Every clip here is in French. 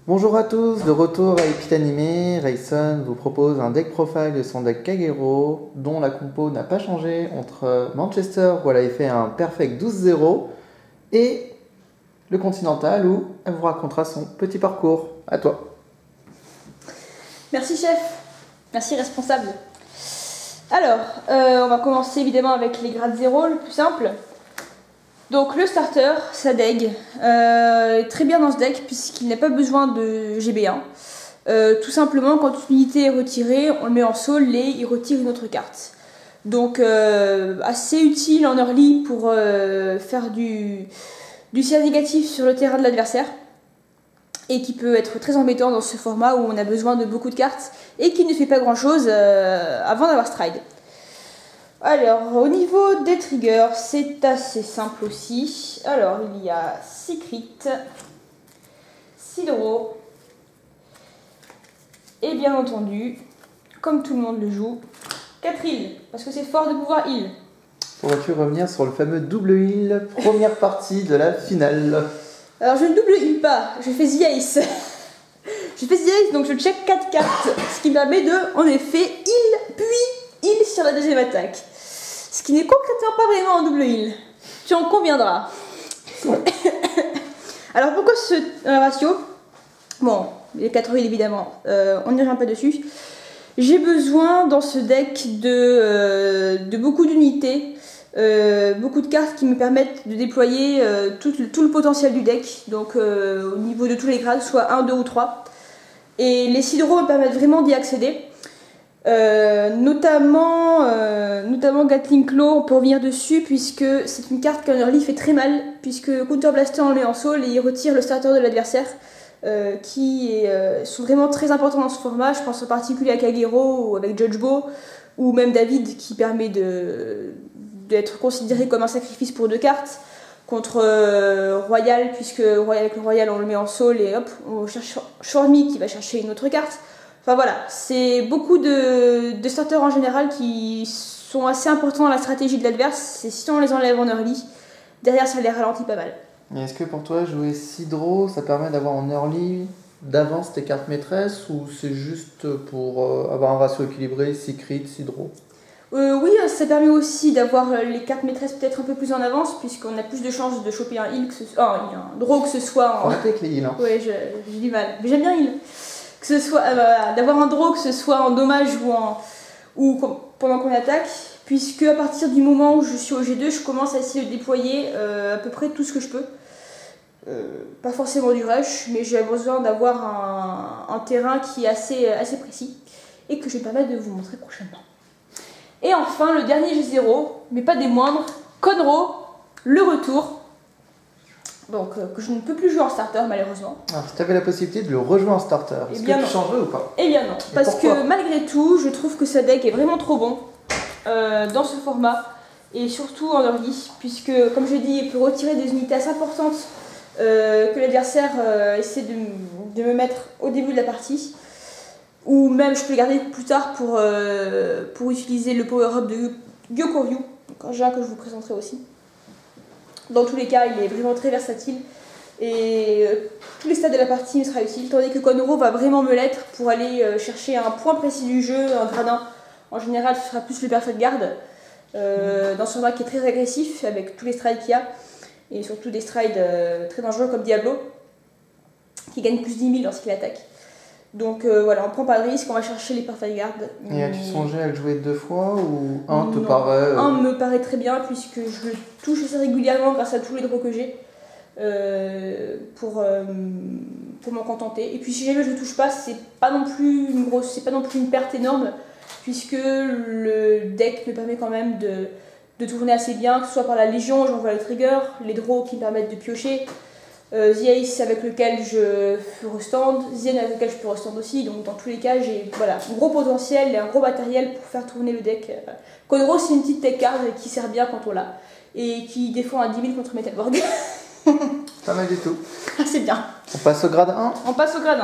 Bonjour à tous, de retour à Epic Animé, Rayson vous propose un deck profile de son deck Kagero, dont la compo n'a pas changé entre Manchester où elle avait fait un perfect 12-0 et le Continental où elle vous racontera son petit parcours. À toi. Merci chef, merci responsable. Alors, on va commencer évidemment avec les grades 0, le plus simple. Donc le starter, sa deg, est très bien dans ce deck puisqu'il n'a pas besoin de GB1. Tout simplement, quand une unité est retirée, on le met en soul et il retire une autre carte. Donc assez utile en early pour faire du CA négatif sur le terrain de l'adversaire. Et qui peut être très embêtant dans ce format où on a besoin de beaucoup de cartes et qui ne fait pas grand chose avant d'avoir stride. Alors, au niveau des triggers, c'est assez simple aussi. Alors, il y a Secret, Sidro, et bien entendu, comme tout le monde le joue, 4 heals, parce que c'est fort de pouvoir heal. Pourrais-tu revenir sur le fameux double heal, première partie de la finale? Alors, je ne double heal pas, je fais The Ace. Je fais The Ace, donc je check 4 cartes, ce qui me permet de, en effet, heal, puis heal sur la deuxième attaque. Ce qui n'est concrètement pas vraiment un double heal. Tu en conviendras. Alors pourquoi ce ratio? Bon, les 4 heals évidemment, on n'y revient pas dessus. J'ai besoin dans ce deck de beaucoup d'unités, beaucoup de cartes qui me permettent de déployer tout le potentiel du deck. Donc au niveau de tous les grades, soit 1, 2 ou 3. Et les Sidro me permettent vraiment d'y accéder. Notamment Gatling Claw, on peut revenir dessus puisque c'est une carte qu'un early fait très mal puisque Counter Blaster on le met en soul et il retire le starter de l'adversaire sont vraiment très importants dans ce format. Je pense en particulier à Kagero ou avec Judge Bo ou même David qui permet d'être considéré comme un sacrifice pour 2 cartes contre Royal puisque avec le Royal on le met en soul et hop on cherche Shormy qui va chercher une autre carte. Enfin voilà, c'est beaucoup de starters en général qui sont assez importants dans la stratégie de l'adverse. Et si on les enlève en early, derrière ça les ralentit pas mal. Et est-ce que pour toi jouer Sidro, ça permet d'avoir en early d'avance tes cartes maîtresses ou c'est juste pour avoir un ratio équilibré, Secret, Sidro? Oui, ça permet aussi d'avoir les cartes maîtresses peut-être un peu plus en avance puisqu'on a plus de chances de choper un heal, un draw que ce soit en... Arrêtez avec les heals. Hein. Oui, j'ai du mal, mais j'aime bien heal. Que ce soit d'avoir un draw, que ce soit en dommage ou pendant qu'on attaque, puisque à partir du moment où je suis au G2, je commence à essayer de déployer à peu près tout ce que je peux. Pas forcément du rush, mais j'ai besoin d'avoir un terrain qui est assez précis et que je vais permettre de vous montrer prochainement. Et enfin, le dernier G0, mais pas des moindres, Conro, le retour. Donc, que je ne peux plus jouer en starter malheureusement. Alors, si tu avais la possibilité de le rejouer en starter, est-ce que tu changerais ou pas? Eh bien non, parce que malgré tout, je trouve que ce deck est vraiment trop bon dans ce format, et surtout en early, puisque comme je dis, il peut retirer des unités assez importantes que l'adversaire essaie de me mettre au début de la partie, ou même je peux le garder plus tard pour utiliser le power-up de Gyokoryu, un jeu que je vous présenterai aussi. Dans tous les cas, il est vraiment très versatile et tous les stades de la partie me sera utile, tandis que Conro va vraiment me l'être pour aller chercher un point précis du jeu, un gradin. En général, ce sera plus le perfect guard dans ce format qui est très agressif avec tous les strides qu'il y a et surtout des strides très dangereux comme Diablo qui gagne plus 10 000 lorsqu'il attaque. Donc voilà, on prend pas de risque, on va chercher les perfect guard. Et as-tu songé à le jouer 2 fois ou un te paraît... Un me paraît très bien puisque je le touche assez régulièrement grâce à tous les draws que j'ai pour m'en contenter. Et puis si jamais je le touche pas, c'est pas non plus une perte énorme puisque le deck me permet quand même de tourner assez bien, que ce soit par la Légion, j'envoie le trigger, les draws qui me permettent de piocher. The Ace avec lequel je peux restand, Zien avec lequel je peux restand aussi, donc dans tous les cas j'ai un gros potentiel et un gros matériel pour faire tourner le deck. Conro c'est une petite tech card qui sert bien quand on l'a et qui défend à 10 000 contre Metalborg. Pas mal du tout. Ah, c'est bien. On passe au grade 1. On passe au grade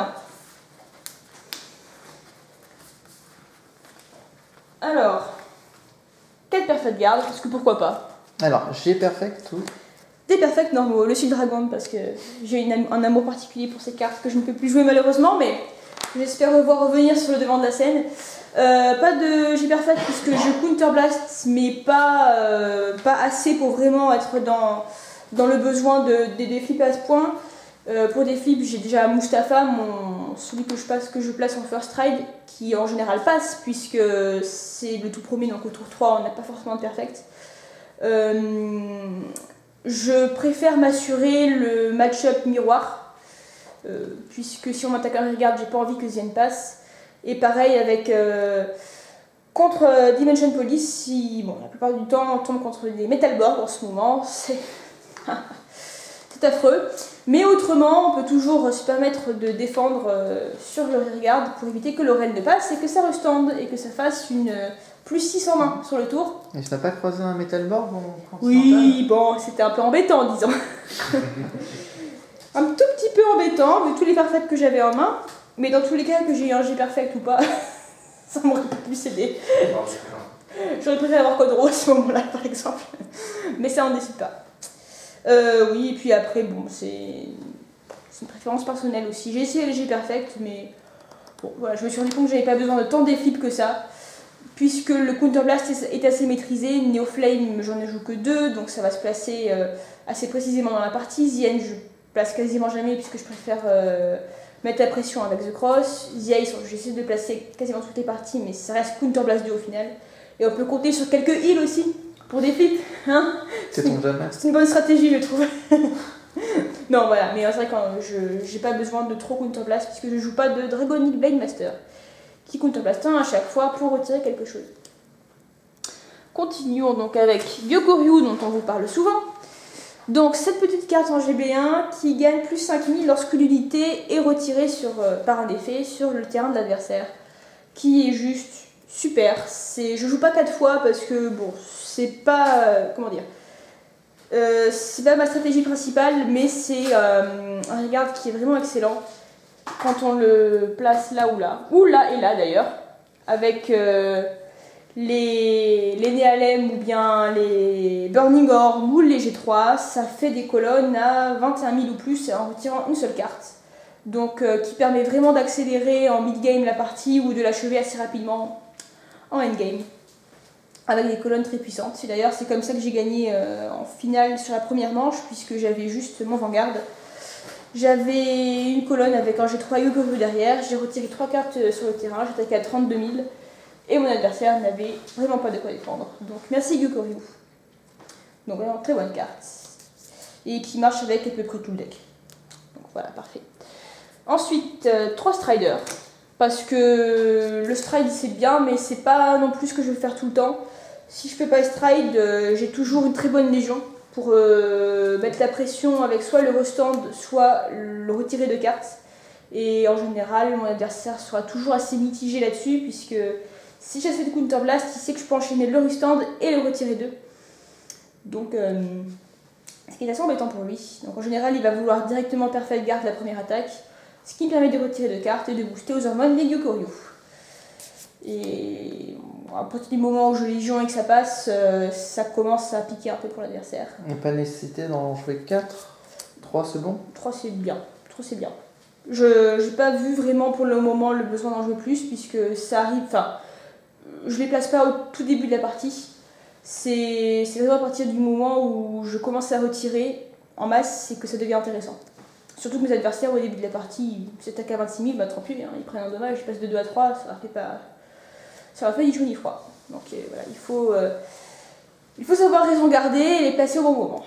1. Alors, 4 perfect guard, parce que pourquoi pas. Alors, j'ai perfect ou des perfects normaux, le Sud Dragon, parce que j'ai un amour particulier pour cette carte que je ne peux plus jouer malheureusement, mais j'espère revoir revenir sur le devant de la scène. Pas de G-Perfect puisque je counterblast, mais pas assez pour vraiment être dans le besoin des flips à ce point. Pour des flips, j'ai déjà Mustapha, celui que je place en first ride, qui en général passe, puisque c'est le tout premier, donc au tour 3, on n'a pas forcément de perfect. Je préfère m'assurer le match-up miroir, puisque si on m'attaque un regarde, j'ai pas envie que Zien passe. Et pareil avec contre Dimension Police, la plupart du temps on tombe contre des Metalborg en ce moment, c'est affreux. Mais autrement, on peut toujours se permettre de défendre sur le regarde pour éviter que l'Aurel ne passe et que ça restande et que ça fasse une plus 6 en main sur le tour. Et tu n'as pas croisé un Metalborg Oui, bon, c'était un peu embêtant, disons. Un tout petit peu embêtant, vu tous les perfects que j'avais en main. Mais dans tous les cas, que j'ai eu un G perfect ou pas, ça m'aurait pas pu céder. J'aurais préféré avoir Code Rose à ce moment-là, par exemple. Mais ça, on décide pas. Oui, et puis après, bon, c'est une préférence personnelle aussi. J'ai essayé le G perfect, mais bon, voilà, je me suis rendu compte que j'avais pas besoin de tant d'efflips que ça. Puisque le counterblast est assez maîtrisé, Neoflame, j'en ai joué que 2, donc ça va se placer assez précisément dans la partie. Zien, je place quasiment jamais, puisque je préfère mettre la pression avec The Cross. Zia, j'essaie de le placer quasiment toutes les parties, mais ça reste counterblast 2 au final. Et on peut compter sur quelques heals aussi, pour des flips. Hein, c'est une bonne stratégie, je trouve. Non, voilà, mais c'est vrai que j'ai pas besoin de trop counterblast, puisque je joue pas de Dragonic Blade Master, qui counterblast un à chaque fois pour retirer quelque chose. Continuons donc avec Gyokoryu, dont on vous parle souvent. Donc cette petite carte en GB1 qui gagne plus 5000 lorsque l'unité est retirée par un effet sur le terrain de l'adversaire, qui est juste super. Je joue pas 4 fois parce que bon, c'est pas comment dire, c'est pas ma stratégie principale, mais c'est un regard qui est vraiment excellent quand on le place là ou là et là d'ailleurs, avec les Nehalem ou bien les Burning Orb ou les G3, ça fait des colonnes à 21 000 ou plus en retirant une seule carte. Donc qui permet vraiment d'accélérer en mid-game la partie ou de l'achever assez rapidement en endgame. Avec des colonnes très puissantes. Et d'ailleurs c'est comme ça que j'ai gagné en finale sur la première manche, puisque j'avais juste mon Vanguard. J'avais une colonne avec un G3 Gyokoryu derrière, j'ai retiré 3 cartes sur le terrain, j'attaquais à 32 000. Et mon adversaire n'avait vraiment pas de quoi défendre. Donc merci Gyokoryu. Donc vraiment très bonne carte. Et qui marche avec à peu près tout le deck. Donc voilà, parfait. Ensuite, 3 Striders. Parce que le stride c'est bien, mais c'est pas non plus ce que je veux faire tout le temps. Si je fais pas stride, j'ai toujours une très bonne légion pour mettre la pression avec soit le restand, soit le retirer de cartes. Et en général, mon adversaire sera toujours assez mitigé là-dessus, puisque si j'essaie de counterblast, il sait que je peux enchaîner le restand et le retirer d'eux. Donc, ce qui est assez embêtant pour lui. Donc en général, il va vouloir directement perfect guard la première attaque, ce qui me permet de retirer 2 cartes et de booster aux hormones les Gyokoryu. Et à partir du moment où je légion et que ça passe, ça commence à piquer un peu pour l'adversaire. Il n'y a pas nécessité d'en jouer 4 3 c'est bon 3 c'est bien, 3 c'est bien. Je n'ai pas vu vraiment pour le moment le besoin d'en jouer plus, puisque ça arrive, enfin, je les place pas au tout début de la partie. C'est vraiment à partir du moment où je commence à retirer en masse, c'est que ça devient intéressant. Surtout que mes adversaires au début de la partie, ils s'attaquent à 26 000, bah tant pis, hein, ils prennent un dommage, ils passent de 2 à 3, ça leur fait ni chaud ni froid. Donc voilà, il faut savoir raison garder et les placer au bon moment.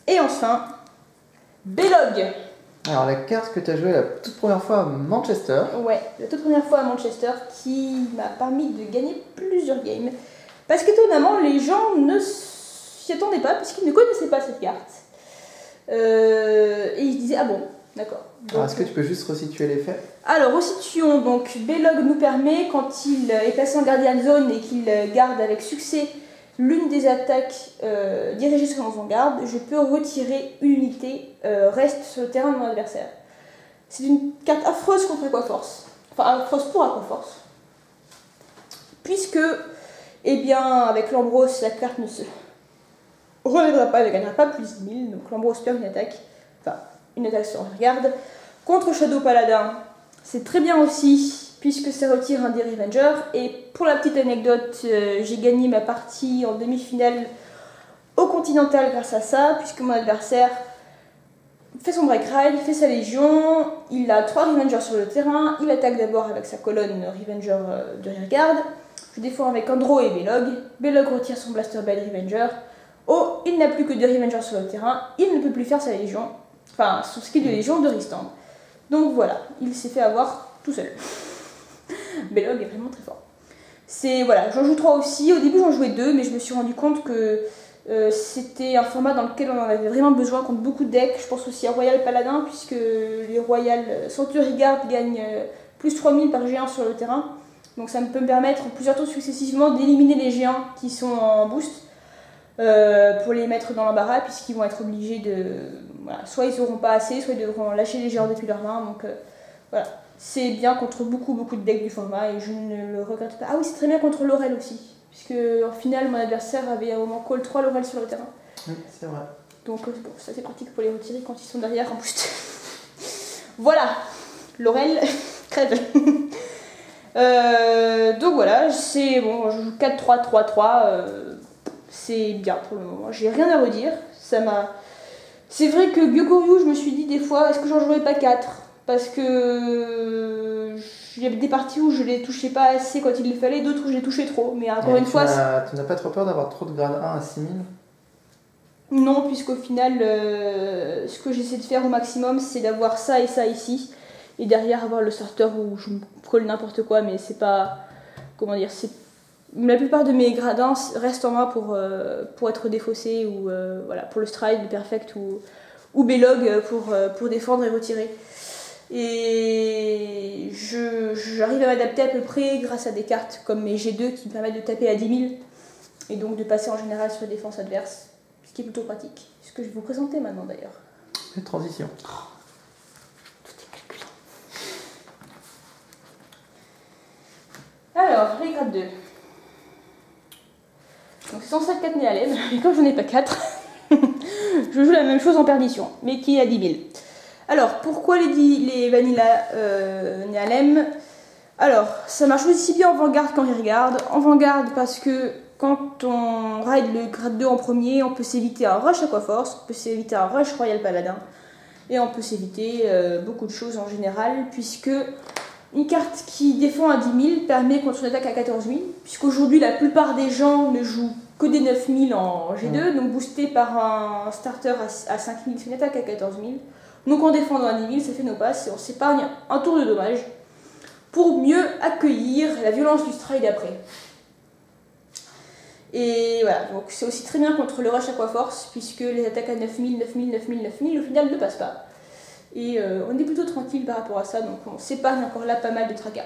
Et enfin, Belog. Alors la carte que tu as jouée la toute première fois à Manchester. Ouais, la toute première fois à Manchester, qui m'a permis de gagner plusieurs games. Parce qu'étonnamment, les gens ne s'y attendaient pas, puisqu'ils ne connaissaient pas cette carte. Et ils se disaient, ah bon, d'accord. Alors est-ce que tu peux juste resituer les faits? Alors, resituons. Donc, Belog nous permet, quand il est placé en Guardian Zone et qu'il garde avec succès l'une des attaques dirigées sur mon Vanguard, je peux retirer une unité reste sur le terrain de mon adversaire. C'est une carte affreuse contre Aquaforce. Enfin, affreuse pour Aquaforce. Puisque, eh bien, avec l'Ambrose, la carte ne se relèvera pas, elle ne gagnera pas plus 10 000. Donc l'embrousse perd une attaque sur regarde. Contre Shadow Paladin, c'est très bien aussi, puisque ça retire un des Revengers. Et pour la petite anecdote, j'ai gagné ma partie en demi-finale au Continental grâce à ça, puisque mon adversaire fait son break ride, fait sa légion, il a 3 Revengers sur le terrain, il attaque d'abord avec sa colonne Revenger de rearguard. Je défends avec Andro et Belog. Belog retire son Blaster Blade Revenger. Oh, il n'a plus que 2 Revengers sur le terrain, il ne peut plus faire sa légion, enfin son skill de légion de restand. Donc voilà, il s'est fait avoir tout seul. Belog est vraiment très fort. Voilà, j'en joue 3 aussi. Au début j'en jouais 2, mais je me suis rendu compte que c'était un format dans lequel on en avait vraiment besoin contre beaucoup de decks. Je pense aussi à Royal Paladin, puisque les Royal Century Guard gagnent plus 3000 par géant sur le terrain. Donc ça peut me permettre en plusieurs tours successivement d'éliminer les géants qui sont en boost pour les mettre dans l'embarras, puisqu'ils vont être obligés de... Voilà, soit ils n'auront pas assez, soit ils devront lâcher les géants depuis leurs mains. Donc voilà, c'est bien contre beaucoup de decks du format et je ne le regrette pas. Ah oui, c'est très bien contre Laurel aussi, puisque en finale mon adversaire avait à un moment call 3 Laurel sur le terrain. Oui, c'est vrai. Donc bon, ça c'est pratique pour les retirer quand ils sont derrière en boost. Voilà, Laurel, crève. Donc voilà, c'est bon, je joue 4-3-3-3, c'est bien pour le moment, j'ai rien à redire. C'est vrai que Gyokoryu, je me suis dit des fois, est-ce que j'en jouerais pas 4 ? Parce que il y avait des parties où je les touchais pas assez quand il le fallait, d'autres où je les touchais trop. Mais encore une fois. Tu n'as pas trop peur d'avoir trop de grade 1 à 6000 ? Non, puisqu'au final, ce que j'essaie de faire au maximum, c'est d'avoir ça et ça ici. Et derrière, avoir le starter où je me colle n'importe quoi, mais c'est pas. Comment dire, la plupart de mes gradins restent en main pour être défaussés, ou voilà, pour le stride, le perfect ou Belog pour défendre et retirer. Et j'arrive à m'adapter à peu près grâce à des cartes comme mes G2 qui me permettent de taper à 10 000 et donc de passer en général sur les défenses adverses, ce qui est plutôt pratique. Ce que je vais vous présenter maintenant d'ailleurs. Une transition. Tout est calculé. Alors, les grades 2. Donc c'est 154 Néalem, mais comme j'en ai pas 4, je joue la même chose en perdition, mais qui est à 10 000. Alors, pourquoi les Vanilla Néalem ? Alors, ça marche aussi bien en Vanguard qu'en Rearguard. En Vanguard parce que quand on ride le grade 2 en premier, on peut s'éviter un rush Aquaforce, on peut s'éviter un rush Royal Paladin, et on peut s'éviter beaucoup de choses en général, puisque une carte qui défend à 10 000 permet contre une attaque à 14 000, puisqu'aujourd'hui la plupart des gens ne jouent que des 9 000 en G2, donc boosté par un starter à 5 000, c'est une attaque à 14 000. Donc en défendant à 10 000, ça fait nos passes et on s'épargne un tour de dommage pour mieux accueillir la violence du stride après. Et voilà, donc c'est aussi très bien contre le rush Aquaforce, puisque les attaques à 9 000, 9 000, 9 000, 9 000 au final ne passent pas. Et on est plutôt tranquille par rapport à ça, donc on s'épargne encore là pas mal de tracas.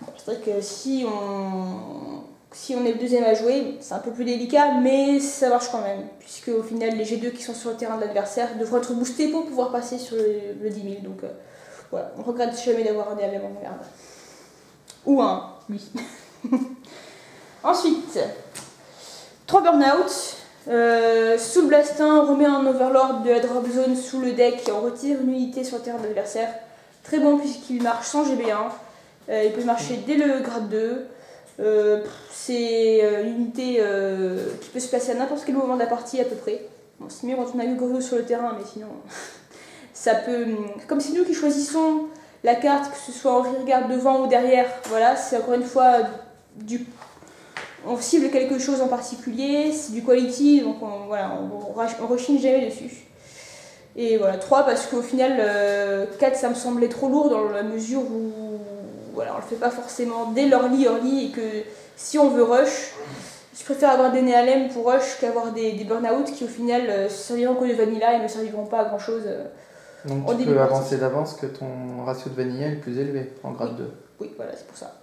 Bon, c'est vrai que si on est le deuxième à jouer, c'est un peu plus délicat, mais ça marche quand même, puisque au final les G2 qui sont sur le terrain de l'adversaire devront être boostés pour pouvoir passer sur le 10 000. Donc voilà, on regrette jamais d'avoir un DLM en garde. Ou un, lui. Ensuite, 3 burn-out. Soul Blastin remet un Overlord de la drop zone sous le deck et on retire une unité sur le terrain de l'adversaire. Très bon puisqu'il marche sans GB1. Il peut marcher dès le grade 2. C'est une unité qui peut se placer à n'importe quel moment de la partie à peu près. Bon, c'est mieux quand on a Gyokoryu sur le terrain, mais sinon ça peut. Comme c'est nous qui choisissons la carte, que ce soit en rearguard devant ou derrière, voilà, c'est encore une fois on cible quelque chose en particulier, c'est du quality, donc on rechigne jamais dessus. Et voilà, 3 parce qu'au final, 4 ça me semblait trop lourd dans la mesure où voilà, on le fait pas forcément dès l'early et que si on veut rush, je préfère avoir des Néalem pour rush qu'avoir des burn-out qui au final serviront que de vanilla et ne serviront pas à grand chose. Donc tu peux avancer d'avance que ton ratio de vanilla est plus élevé en grade 2. Oui, voilà, c'est pour ça.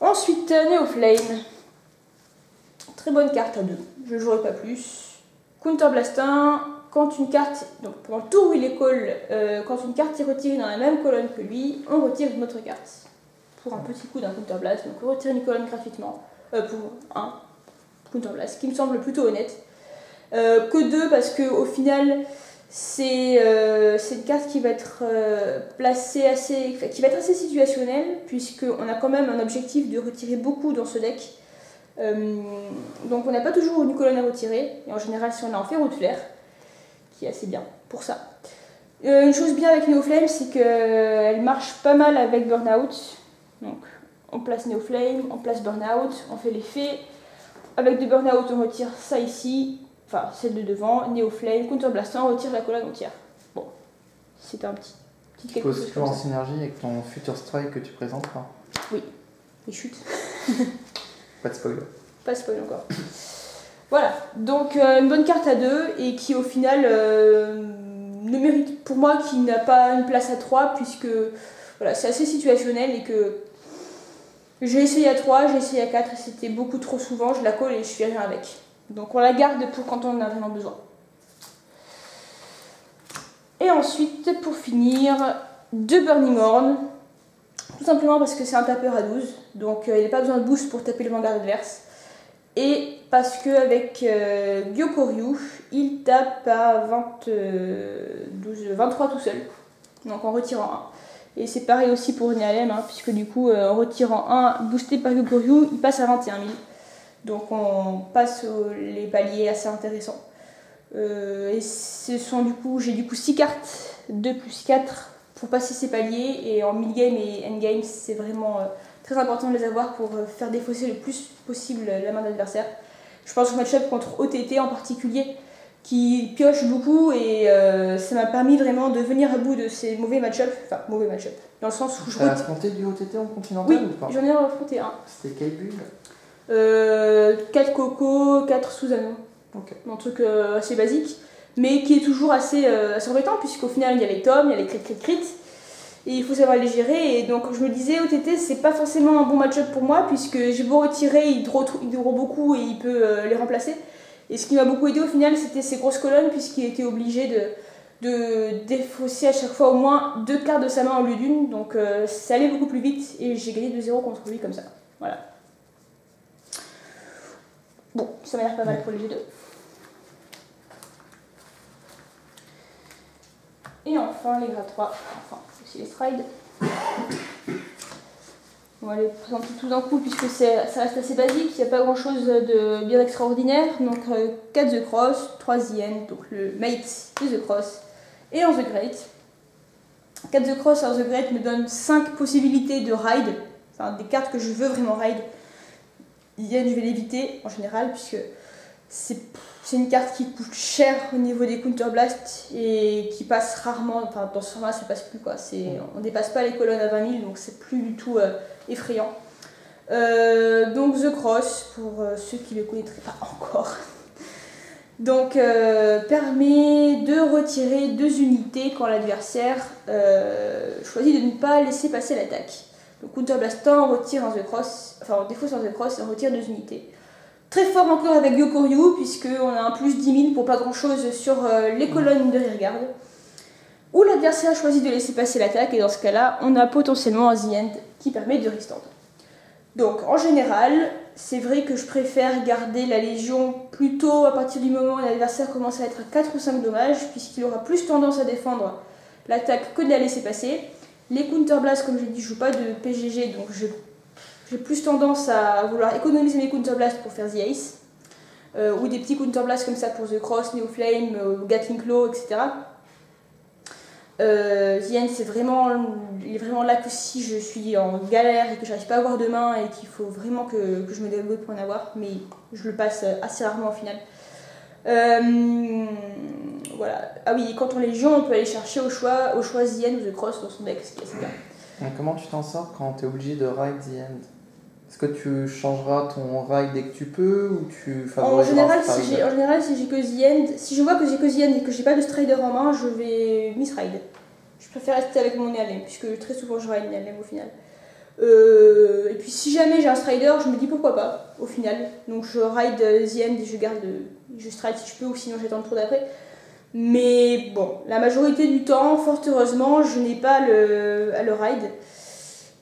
Ensuite, Neoflame. Très bonne carte à 2. Je ne jouerai pas plus. Counter Blastin. Quand une carte, donc pendant le tour où il est call, quand une carte est retirée dans la même colonne que lui, on retire une autre carte. Pour un petit coup d'un Counter Blast. Donc on retire une colonne gratuitement. Pour 1. Counterblast, qui me semble plutôt honnête. Que 2 parce qu'au final, c'est une carte qui va être placée qui va être assez situationnelle, puisqu'on a quand même un objectif de retirer beaucoup dans ce deck. Donc on n'a pas toujours une colonne à retirer, et en général si on a en ferro de flair, qui est assez bien pour ça. Une chose bien avec Neoflame, c'est qu'elle marche pas mal avec Burnout. Donc on place Neoflame, on place Burnout, on fait l'effet. Avec de Burnout, on retire ça ici, enfin celle de devant, Neoflame, Counterblast, on retire la colonne entière. Bon, c'est un petit quelque chose. Tu poses en synergie avec ton Future Strike que tu présenteras. Oui, et chute. Pas de spoiler. Pas de spoiler encore. Voilà, donc une bonne carte à 2 et qui au final ne mérite pour moi qui n'a pas une place à 3 puisque voilà, c'est assez situationnel et que j'ai essayé à 3, j'ai essayé à 4 et c'était beaucoup trop souvent, je la colle et je fais rien avec. Donc on la garde pour quand on en a vraiment besoin. Et ensuite, pour finir, 2 Burning Horn. Tout simplement parce que c'est un tapeur à 12, donc il n'y a pas besoin de boost pour taper le vanguard adverse. Et parce qu'avec Gyokoryu, il tape à 23 tout seul, donc en retirant 1. Et c'est pareil aussi pour Nialem, hein, puisque du coup, en retirant 1, boosté par Gyokoryu, il passe à 21 000. Donc on passe les paliers assez intéressants. Et ce sont j'ai du coup 6 cartes, 2 plus 4 pour passer ces paliers, et en mid-game et end-game, c'est vraiment très important de les avoir pour faire défausser le plus possible la main de l'adversaire. Je pense au match-up contre OTT en particulier, qui pioche beaucoup, et ça m'a permis vraiment de venir à bout de ces mauvais match-up, dans le sens où je... T'as affronté du OTT en continental ou pas? Oui, j'en ai affronté un. C'était quel build? 4 Coco, 4 Susano. Ok. Un truc assez basique, mais qui est toujours assez embêtant, puisqu'au final il y a les tomes, il y a les crit, et il faut savoir les gérer. Et donc je me disais, OTT c'est pas forcément un bon match-up pour moi, puisque j'ai beau retirer, il draw beaucoup et il peut les remplacer. Et ce qui m'a beaucoup aidé au final, c'était ces grosses colonnes, puisqu'il était obligé de défausser à chaque fois au moins 2 cartes de sa main au lieu d'une. Donc ça allait beaucoup plus vite, et j'ai gagné 2-0 contre lui comme ça. Voilà. Bon, ça m'a l'air pas mal pour les G2. Et enfin les grades 3, enfin aussi les strides. On va les présenter tout d'un coup puisque ça reste assez basique, il n'y a pas grand chose de bien extraordinaire. Donc 4 The Cross, 3 The End, donc le mate de The Cross, et un The Great. 4 The Cross et un The Great me donnent 5 possibilités de ride, enfin des cartes que je veux vraiment ride. The End je vais l'éviter en général puisque c'est une carte qui coûte cher au niveau des counterblast et qui passe rarement, enfin dans ce format ça passe plus quoi, on dépasse pas les colonnes à 20 000 donc c'est plus du tout effrayant. Donc The Cross, pour ceux qui ne le connaîtraient pas encore, donc permet de retirer 2 unités quand l'adversaire choisit de ne pas laisser passer l'attaque. Donc counterblastant, on retire un The Cross, enfin on défausse un The Cross et on retire 2 unités. Très fort encore avec Gyokoryu, puisqu'on a un plus 10 000 pour pas grand chose sur les colonnes de rearguard. Où l'adversaire choisit de laisser passer l'attaque, et dans ce cas-là, on a potentiellement un The End qui permet de restand. Donc en général, c'est vrai que je préfère garder la Légion plutôt à partir du moment où l'adversaire commence à être à 4 ou 5 dommages, puisqu'il aura plus tendance à défendre l'attaque que de la laisser passer. Les counterblasts, comme je l'ai dit, je joue pas de PGG, donc j'ai plus tendance à vouloir économiser mes counterblasts pour faire The Ace, ou des petits counterblasts comme ça pour The Cross, Neoflame, Gatling Claw, etc. The End, il est vraiment là que si je suis en galère et que j'arrive pas à avoir de main et qu'il faut vraiment que je me débrouille pour en avoir, mais je le passe assez rarement au final. Voilà. Ah oui, et quand on Légion, on peut aller chercher au choix The End ou The Cross dans son deck, ce qui est assez bien. Et comment tu t'en sors quand tu es obligé de ride The End? Est-ce que tu changeras ton ride dès que tu peux ou tu favoriseras en général, si j'ai que The End, si je vois que j'ai que The End et que j'ai pas de Strider en main, je vais misride. Je préfère rester avec mon Nialem, puisque très souvent je ride Nialem au final. Et puis si jamais j'ai un Strider, je me dis pourquoi pas au final. Donc je ride The End et je stride si je peux, ou sinon j'attends le tour d'après. Mais bon, la majorité du temps, fort heureusement, je n'ai pas à le ride.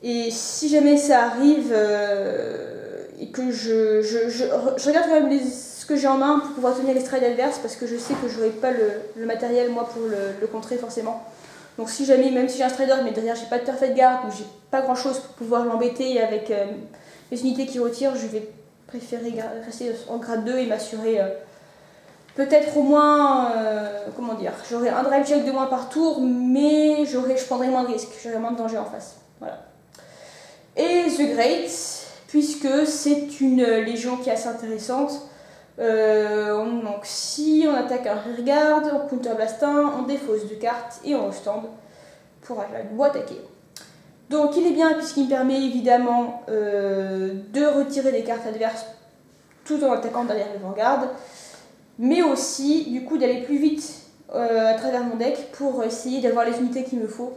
Et si jamais ça arrive, et que je regarde quand même ce que j'ai en main pour pouvoir tenir les strides adverses parce que je sais que je n'aurai pas le matériel moi pour le contrer forcément. Donc si jamais, même si j'ai un strider mais derrière j'ai pas de perfect guard ou j'ai pas grand chose pour pouvoir l'embêter avec les unités qui retirent, je vais préférer rester en grade 2 et m'assurer peut-être au moins, comment dire, j'aurai un drive check de moins par tour mais je prendrai moins de risques, j'aurai moins de danger en face. Voilà. Et The Great, puisque c'est une légion qui est assez intéressante. Donc si on attaque un rearguard, on counterblast un, on défausse 2 cartes et on stand pour attaquer. Donc il est bien puisqu'il me permet évidemment de retirer des cartes adverses tout en attaquant derrière le vanguard, mais aussi du coup d'aller plus vite à travers mon deck pour essayer d'avoir les unités qu'il me faut.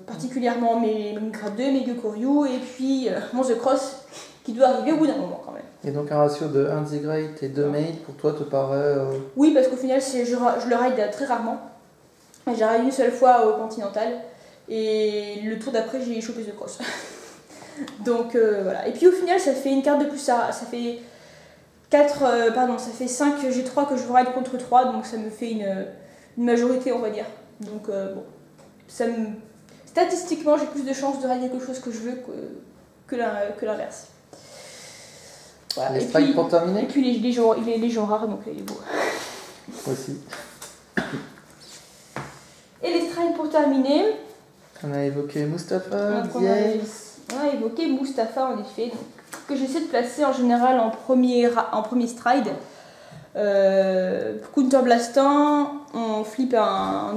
Particulièrement mes grade 2, mes Gyokoryu et puis mon The Cross qui doit arriver au bout d'un moment quand même. Et donc un ratio de 1 The Great et 2 Maid pour toi te paraît... Oui, parce qu'au final je le ride très rarement. J'ai raid une seule fois au Continental et le tour d'après j'ai chopé The Cross. Donc voilà. Et puis au final ça fait une carte de plus, ça fait 5 G3 que je ride contre 3, donc ça me fait une majorité on va dire. Donc bon. Statistiquement, j'ai plus de chances de régler quelque chose que je veux que l'inverse. Voilà. Les strikes pour terminer. Et puis il est légion rare, donc il est beau. Aussi. Et les strikes pour terminer. On a évoqué Mustapha, On a évoqué Mustapha en effet, donc, que j'essaie de placer en général en premier stride. Counterblastant, on flippe un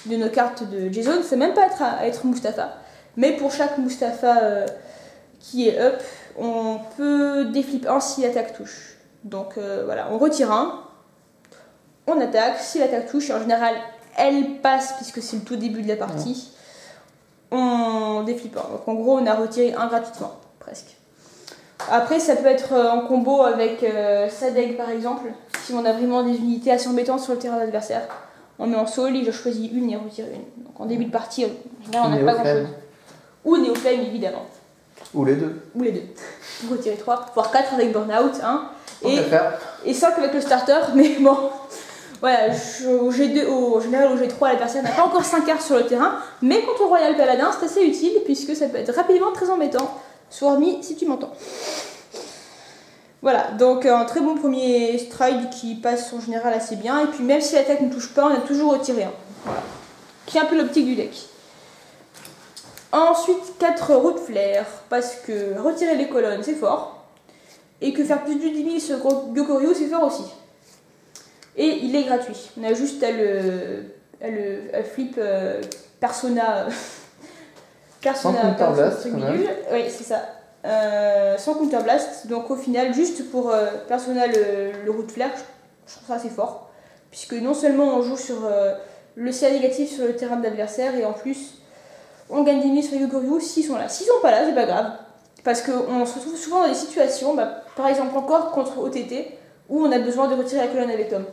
de nos cartes de Jason, c'est même pas être Mustapha, mais pour chaque Mustapha qui est up, on peut déflipper un si l'attaque touche. Donc voilà, on retire un, on attaque, si l'attaque touche, et en général elle passe puisque c'est le tout début de la partie, on déflippe un. Donc en gros on a retiré un gratuitement, presque. Après ça peut être en combo avec Sadeg par exemple, si on a vraiment des unités assez embêtantes sur le terrain adversaire. On met en soul et je choisis une et retire une. Donc en début de partie, là on n'a pas grand chose. Ou Néoflame évidemment. Ou les deux. Ou les deux. Vous retirez 3, voire 4 avec Burnout. Hein, et 5 avec le starter, mais bon. Voilà, au G2, en général au G3, l'adversaire n'a pas encore 5 cartes sur le terrain, mais contre Royal Paladin c'est assez utile puisque ça peut être rapidement très embêtant. Swarmy si tu m'entends. Voilà, donc un très bon premier stride qui passe en général assez bien. Et puis même si l'attaque ne touche pas, on a toujours retiré un. Voilà. Qui est un peu l'optique du deck. Ensuite, 4 routes flair, parce que retirer les colonnes c'est fort. Et que faire plus de 10 000 sur Gyokoryu c'est fort aussi. Et il est gratuit. On a juste à flip Persona. Sans counterblast. Oui, c'est ça. Sans counterblast, donc au final juste pour Persona le route flair, je trouve ça assez fort puisque non seulement on joue sur le CA négatif sur le terrain de l'adversaire et en plus on gagne des minutes sur les Gyokoryu s'ils sont là. S'ils sont pas là c'est pas grave parce qu'on se retrouve souvent dans des situations, par exemple encore contre OTT où on a besoin de retirer la colonne avec Tom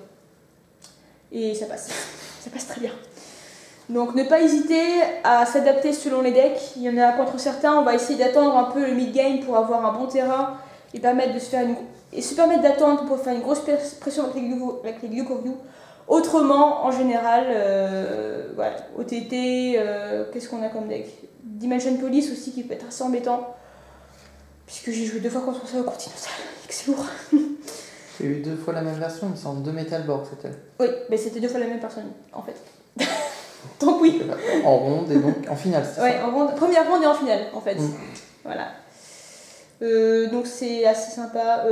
et ça passe très bien. Donc ne pas hésiter à s'adapter selon les decks. Il y en a contre certains, on va essayer d'attendre un peu le mid-game pour avoir un bon terrain et se permettre d'attendre pour faire une grosse pression avec les Gyokoryu. Autrement, en général, voilà, OTT, qu'est-ce qu'on a comme deck? Dimension Police aussi qui peut être assez embêtant. Puisque j'ai joué 2 fois contre ça au Continental, c'est lourd. J'ai eu 2 fois la même version, il me semble, 2 Metalborg c'était. Oui, mais c'était 2 fois la même personne en fait. Donc oui. En ronde et donc en finale. Ouais, en ronde, première ronde et en finale en fait. Voilà. Donc c'est assez sympa.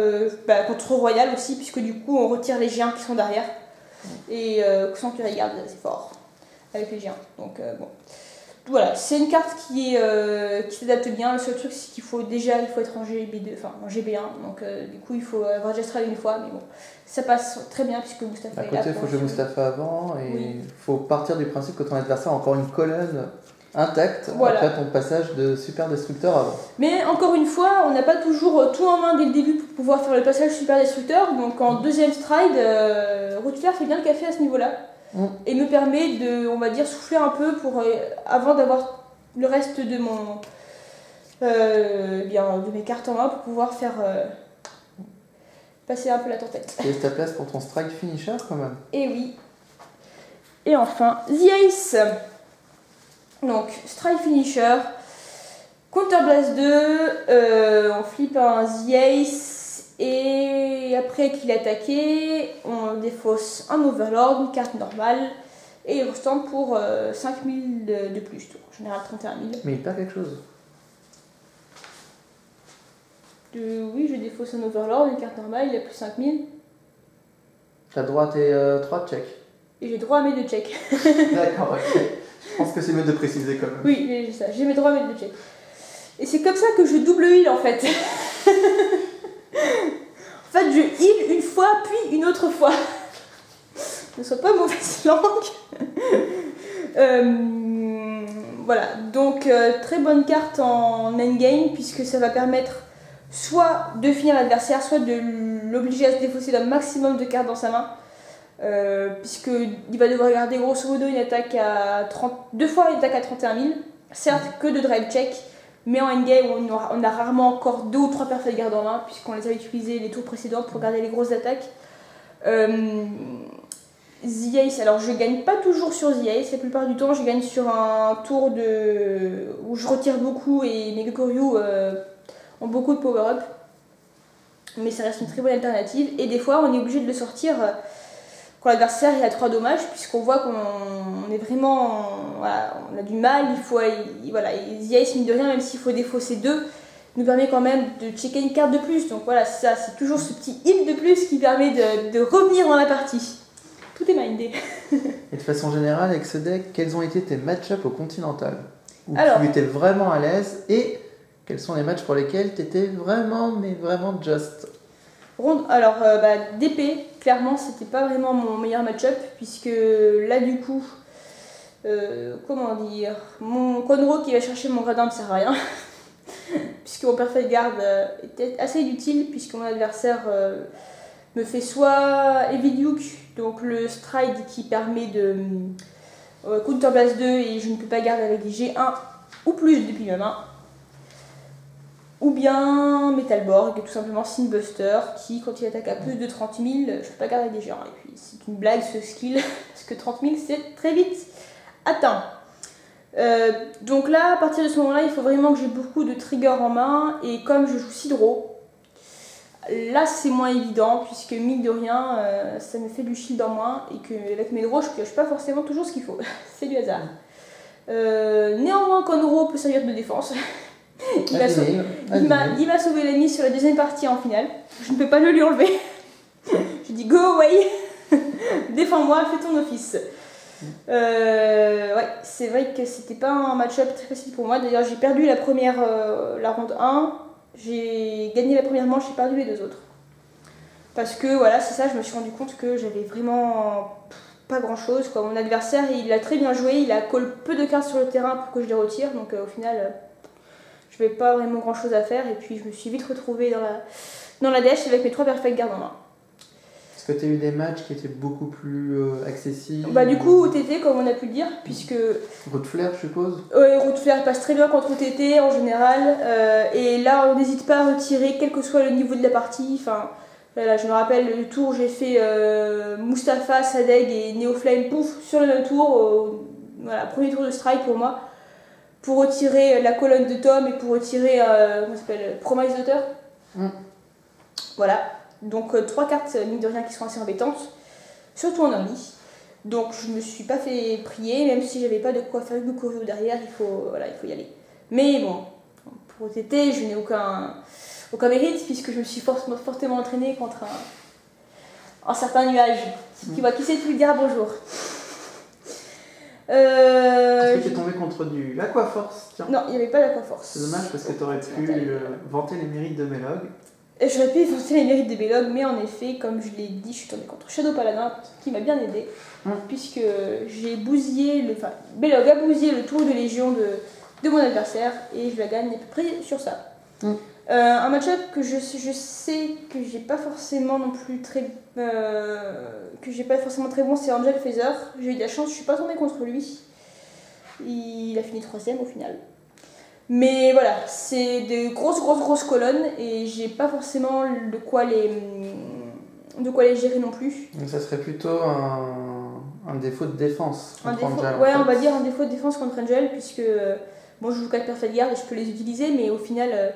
Contre Royal aussi, puisque du coup on retire les géants qui sont derrière. Et sans que tu regardes, c'est fort avec les géants. Donc bon. Voilà, c'est une carte qui s'adapte bien. Le seul truc c'est qu'il faut être en GB2, enfin en GB1. Donc du coup il faut avoir déjà strade une fois, mais bon. Ça passe très bien puisque Mustapha est là. À côté, il faut jouer Mustapha avant et il faut partir du principe que ton adversaire a encore une colonne intacte après ton passage de super destructeur avant. Mais encore une fois, on n'a pas toujours tout en main dès le début pour pouvoir faire le passage super destructeur. Donc en deuxième stride, Routeflair fait bien le café à ce niveau-là. Et me permet de, on va dire, souffler un peu pour, avant d'avoir le reste de bien, de mes cartes en main pour pouvoir faire passer un peu la tempête. Tu laisses ta place pour ton strike finisher quand même. Et oui. Et enfin, The Ace. Donc, strike finisher. Counter Blast 2. On flippe un The Ace. Et après qu'il est attaqué, on défausse un Overlord, une carte normale. Et il restant pour 5000 de plus. Donc, en général 31 000. Mais il perd quelque chose. Oui, je défausse un Overlord, une carte normale, il a plus 5000. T'as droit à tes 3 checks. Et j'ai droit à mes 2 checks. D'accord, ok. Je pense que c'est mieux de préciser quand même. Oui, j'ai ça, j'ai mes droits à mes 2 checks. Et c'est comme ça que je double heal en fait. En fait, je heal une fois, puis une autre fois. Ne sois pas mauvaise langue. Voilà, donc très bonne carte en endgame, puisque ça va permettre soit de finir l'adversaire, soit de l'obliger à se défausser d'un maximum de cartes dans sa main. Puisqu'il va devoir garder grosso modo une attaque à 2 fois une attaque à 31 000. Certes, que de drive check, mais en endgame, on a rarement encore 2 ou 3 perfect garde en main, puisqu'on les a utilisés les tours précédents pour garder les grosses attaques. The Ace, alors je gagne pas toujours sur The Ace, la plupart du temps je gagne sur un tour où je retire beaucoup et mes Gokoryu ont beaucoup de power-up. Mais ça reste une très bonne alternative. Et des fois on est obligé de le sortir quand l'adversaire a 3 dommages, puisqu'on voit qu'on est vraiment. Voilà, on a du mal, voilà, et The Ace, mine de rien, même s'il faut défausser 2, nous permet quand même de checker une carte de plus. Donc voilà, c'est ça, c'est toujours ce petit hit de plus qui permet de revenir dans la partie. Tout est mindé. Et de façon générale, avec ce deck, quels ont été tes match-ups au Continental où Alors, tu étais vraiment à l'aise, et quels sont les matchs pour lesquels tu étais vraiment, mais vraiment just? Alors, DP, clairement, c'était pas vraiment mon meilleur match-up, puisque là, du coup, comment dire, mon Conro qui va chercher mon gradin ne sert à rien, puisque mon Perfect Guard était assez utile, puisque mon adversaire me fait soit Heavy Duke, donc le stride qui permet de Counter Blast 2 et je ne peux pas garder avec des G1 ou plus depuis ma main. Ou bien Metalborg, tout simplement Sinbuster, qui quand il attaque à plus de 30 000, je ne peux pas garder des géants. Et puis c'est une blague ce skill, parce que 30 000 c'est très vite atteint. Donc là, à partir de ce moment-là, il faut vraiment que j'ai beaucoup de triggers en main, et comme je joue Sidro, là c'est moins évident, puisque mine de rien, ça me fait du shield en moins, et qu'avec mes draws, je pioche pas forcément toujours ce qu'il faut. C'est du hasard. Néanmoins, Conro peut servir de défense. Il m'a sauvé la mise sur la deuxième partie en finale. Je ne peux pas le lui enlever. Je dis go away. Défends-moi, fais ton office. Ouais, c'est vrai que c'était pas un match-up très facile pour moi. D'ailleurs, j'ai perdu la ronde 1. J'ai gagné la première manche, j'ai perdu les 2 autres. Parce que voilà, c'est ça, je me suis rendu compte que j'avais vraiment pas grand chose. Mon adversaire, il a très bien joué, il a call peu de cartes sur le terrain pour que je les retire. Donc au final, je n'avais pas vraiment grand chose à faire. Et puis je me suis vite retrouvée dans la dash avec mes 3 perfect gardes en main. Est-ce que tu as eu des matchs qui étaient beaucoup plus accessibles? Du coup, OTT, comme on a pu le dire, puisque... Route Flair, je suppose? Oui, Route Flair passe très bien contre OTT en général. Et là, on n'hésite pas à retirer, quel que soit le niveau de la partie. Enfin, là, je me rappelle, le tour, j'ai fait Mustapha, Sadeg et Neoflame, pouf, sur le même tour. Voilà, premier tour de strike pour moi. Pour retirer la colonne de Tom et pour retirer, comment ça s'appelle, Promise d'auteur. Voilà. Donc 3 cartes, mine de rien, qui sont assez embêtantes, surtout en early. Donc je me suis pas fait prier, même si j'avais pas de quoi faire Gokoryu derrière, il faut y aller. Mais bon, pour OTT, je n'ai aucun mérite, puisque je me suis fortement entraînée contre un certain nuage. Qui sait tu lui diras bonjour. Est-ce que tu es tombé contre du Aquaforce? Tiens. Non, il n'y avait pas d'Aquaforce. C'est dommage parce que tu aurais pu vanter les mérites de Melog. J'aurais pu vanter les mérites de Belog, mais en effet, comme je l'ai dit, je suis tombée contre Shadow Paladin, qui m'a bien aidé, puisque j'ai Belog a bousillé le tour de Légion de mon adversaire, et je la gagne à peu près sur ça. Un match-up que je sais que j'ai pas forcément non plus très bon, c'est Angel Feather. J'ai eu de la chance, je suis pas tombée contre lui. Il a fini 3ème au final. Mais voilà, c'est de grosses colonnes et j'ai pas forcément de quoi les gérer non plus. Donc ça serait plutôt un défaut de défense contre Angel. Ouais, on va dire un défaut de défense contre Angel, puisque bon, je joue 4 Perfect Guard et je peux les utiliser, mais au final,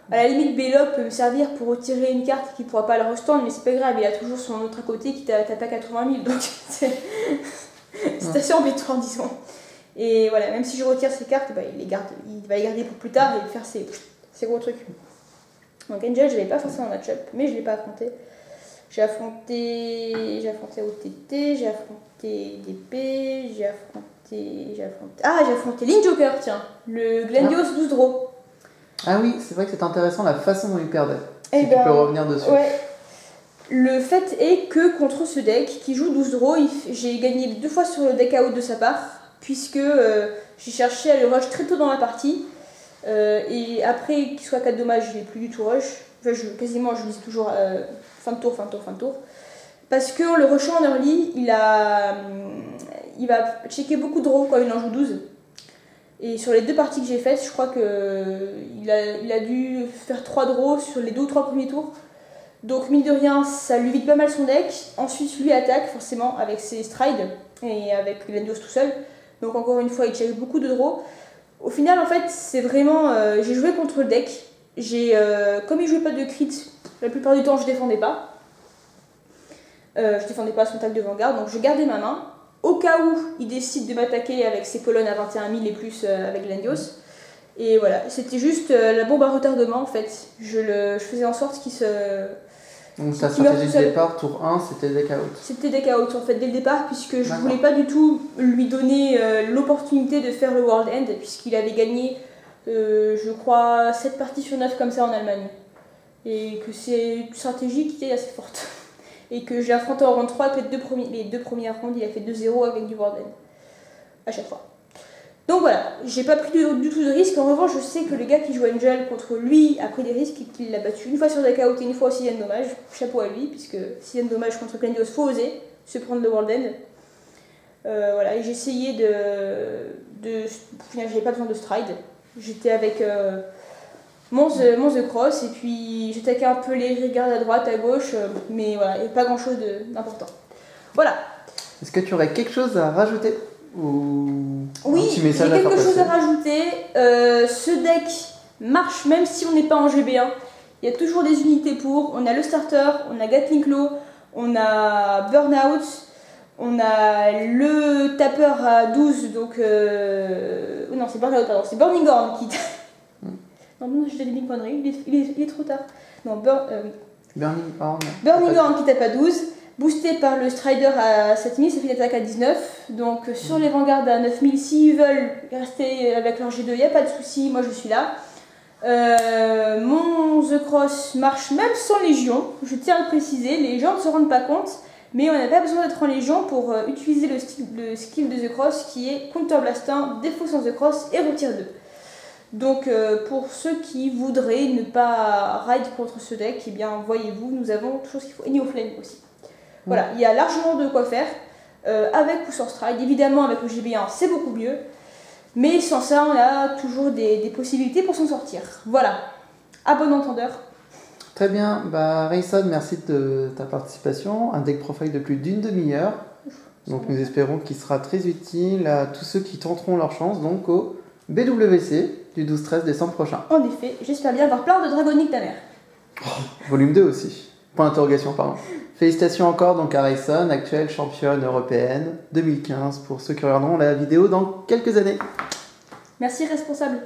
à la limite, Belloc peut me servir pour retirer une carte qui pourra pas le restand, mais c'est pas grave, il a toujours son autre à côté qui tape à 80 000, donc c'est assez embêtant, disons. Et voilà, même si je retire ces cartes, bah, il va les garder pour plus tard et faire ses gros trucs. Donc Angel, je l'avais pas forcément en match-up, mais je l'ai pas affronté. J'ai affronté OTT, j'ai affronté DP, j'ai affronté Link Joker, tiens, le Glendios 12 draw. Ah oui, c'est vrai que c'est intéressant la façon dont il perdait. Si tu peux revenir dessus. Ouais. Le fait est que contre ce deck qui joue 12 draw, j'ai gagné 2 fois sur le deck out de sa part, puisque j'ai cherché à le rush très tôt dans la partie, et après qu'il soit 4 dommages, je l'ai plus du tout rush. Enfin, je disais toujours fin de tour. Parce qu'en le rushant en early, il va checker beaucoup de draws quand il en joue 12. Et sur les 2 parties que j'ai faites, je crois qu'il a dû faire 3 draws sur les 2 ou 3 premiers tours. Donc mine de rien, ça lui vide pas mal son deck. Ensuite, lui attaque forcément avec ses strides et avec Glendios tout seul. Donc encore une fois, il check beaucoup de draws. Au final, en fait, c'est vraiment... j'ai joué contre le deck. Comme il jouait pas de crit, la plupart du temps, je défendais pas. Je défendais pas son tag de Vanguard, donc je gardais ma main. Au cas où il décide de m'attaquer avec ses colonnes à 21 000 et plus avec Glendios. Et voilà, c'était juste la bombe à retardement en fait. Je faisais en sorte qu'il se... Donc ta stratégie de départ, tour 1, c'était deck out. C'était deck out en fait dès le départ, puisque je voulais pas du tout lui donner l'opportunité de faire le World End, puisqu'il avait gagné, je crois, 7 parties sur 9 comme ça en Allemagne. Et que c'est une stratégie qui est assez forte. Et que j'ai affronté en round 3 avec les deux premières rounds, il a fait 2-0 avec du World End. À chaque fois. Donc voilà, j'ai pas pris du tout de risque. En revanche, je sais que le gars qui joue Angel contre lui a pris des risques et qu'il l'a battu une fois sur deck out et une fois au 6ème dommage. Chapeau à lui, puisque 6ème dommage contre Glendios, faut oser se prendre le World End. Voilà, et j'ai essayé au final, j'avais pas besoin de stride. J'étais avec Mons de Cross et puis j'attaquais un peu les regards à droite, à gauche, mais voilà, il n'y avait pas grand chose d'important. Voilà. Est-ce que tu aurais quelque chose à rajouter Oui, j'ai quelque chose à rajouter. Ce deck marche même si on n'est pas en GB1. Il y a toujours des unités pour. On a le starter, on a Gatling Claw, on a Burnout, on a le tapeur à 12, donc... non, c'est Burnout, pardon, c'est Burning Horn qui... non, je te dis une connerie, il est trop tard. Non, Burning Horn. Burning Horn qui tape à 12. Boosté par le Strider à 7000, ça fait une attaque à 19. Donc sur les Vanguards à 9000, s'ils veulent rester avec leur G2, il n'y a pas de souci, moi je suis là. Mon The Cross marche même sans Légion, je tiens à le préciser, les gens ne se rendent pas compte, mais on n'a pas besoin d'être en Légion pour utiliser le skill de The Cross qui est Counter Blast 1, défaut sans The Cross et retire 2. Donc pour ceux qui voudraient ne pas ride contre ce deck, eh bien voyez-vous, nous avons tout ce qu'il faut, et Neoflame aussi. Voilà, il y a largement de quoi faire, avec ou sans stride. Évidemment, avec le GB1, c'est beaucoup mieux. Mais sans ça, on a toujours des possibilités pour s'en sortir. Voilà, à bon entendeur. Très bien, Rayson, merci de ta participation. Un deck profile de plus d'une demi-heure. Donc nous espérons qu'il sera très utile à tous ceux qui tenteront leur chance donc au BWC du 12-13 décembre prochain. En effet, j'espère bien avoir plein de dragoniques ta mère. Volume 2 aussi. Point d'interrogation, pardon. Félicitations encore donc à Rayson, actuelle championne européenne 2015, pour ceux qui regarderont la vidéo dans quelques années. Merci responsable.